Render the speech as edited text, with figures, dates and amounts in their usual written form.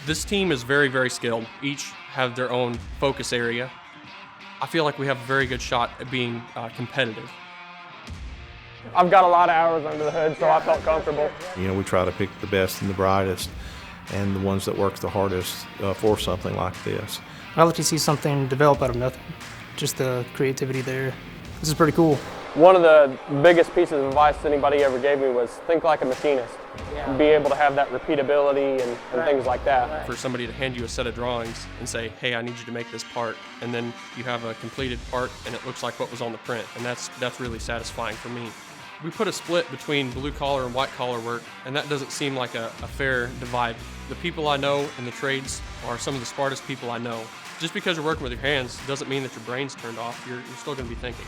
This team is very, very skilled. Each have their own focus area. I feel like we have a very good shot at being competitive. I've got a lot of hours under the hood, so I felt comfortable. We try to pick the best and the brightest and the ones that work the hardest for something like this. I like to see something develop out of nothing. Just the creativity there. This is pretty cool. One of the biggest pieces of advice anybody ever gave me was think like a machinist. Be able to have that repeatability and things like that. For somebody to hand you a set of drawings and say, hey, I need you to make this part, and then you have a completed part and it looks like what was on the print, and that's really satisfying for me. We put a split between blue collar and white collar work, and that doesn't seem like a fair divide. The people I know in the trades are some of the smartest people I know. Just because you're working with your hands doesn't mean that your brain's turned off. You're still going to be thinking.